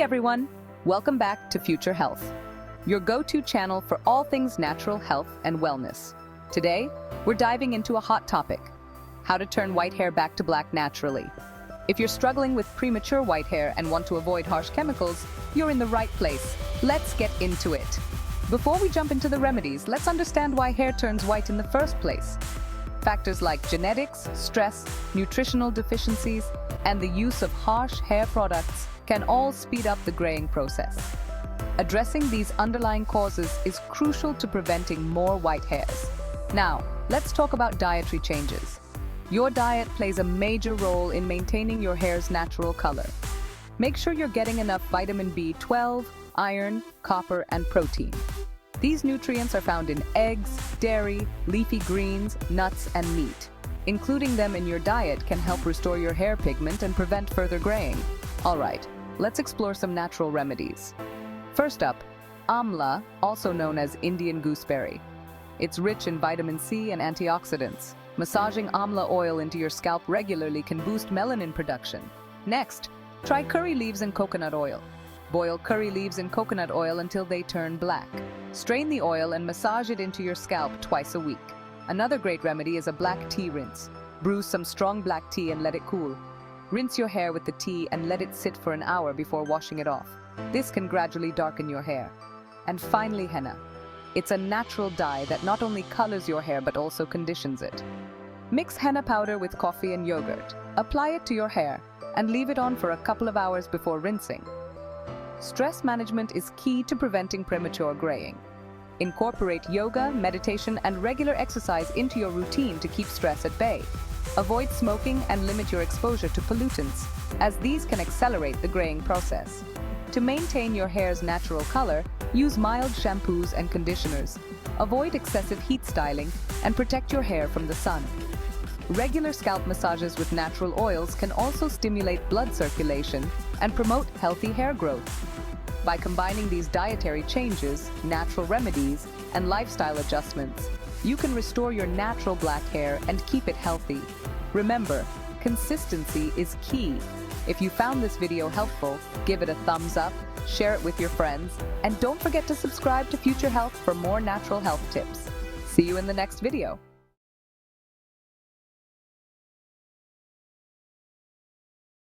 everyone, welcome back to Future Health, your go-to channel for all things natural health and wellness. Today, we're diving into a hot topic: how to turn white hair back to black naturally. If you're struggling with premature white hair and want to avoid harsh chemicals, you're in the right place. Let's get into it. Before we jump into the remedies, let's understand why hair turns white in the first place. Factors like genetics, stress, nutritional deficiencies, and the use of harsh hair products can all speed up the graying process. Addressing these underlying causes is crucial to preventing more white hairs. Now, let's talk about dietary changes. Your diet plays a major role in maintaining your hair's natural color. Make sure you're getting enough vitamin B12, iron, copper, and protein. These nutrients are found in eggs, dairy, leafy greens, nuts, and meat. Including them in your diet can help restore your hair pigment and prevent further graying. All right, let's explore some natural remedies. First up, Amla, also known as Indian gooseberry. It's rich in vitamin C and antioxidants. Massaging Amla oil into your scalp regularly can boost melanin production. Next, try curry leaves and coconut oil. Boil curry leaves in coconut oil until they turn black. Strain the oil and massage it into your scalp twice a week. Another great remedy is a black tea rinse. Brew some strong black tea and let it cool. Rinse your hair with the tea and let it sit for an hour before washing it off. This can gradually darken your hair. And finally, henna. It's a natural dye that not only colors your hair but also conditions it. Mix henna powder with coffee and yogurt. Apply it to your hair and leave it on for a couple of hours before rinsing. Stress management is key to preventing premature graying. Incorporate yoga, meditation, and regular exercise into your routine to keep stress at bay. Avoid smoking and limit your exposure to pollutants, as these can accelerate the graying process. To maintain your hair's natural color, use mild shampoos and conditioners. Avoid excessive heat styling and protect your hair from the sun. Regular scalp massages with natural oils can also stimulate blood circulation and promote healthy hair growth. By combining these dietary changes, natural remedies, and lifestyle adjustments, you can restore your natural black hair and keep it healthy. Remember, consistency is key. If you found this video helpful, give it a thumbs up, share it with your friends, and don't forget to subscribe to Future Health for more natural health tips. See you in the next video.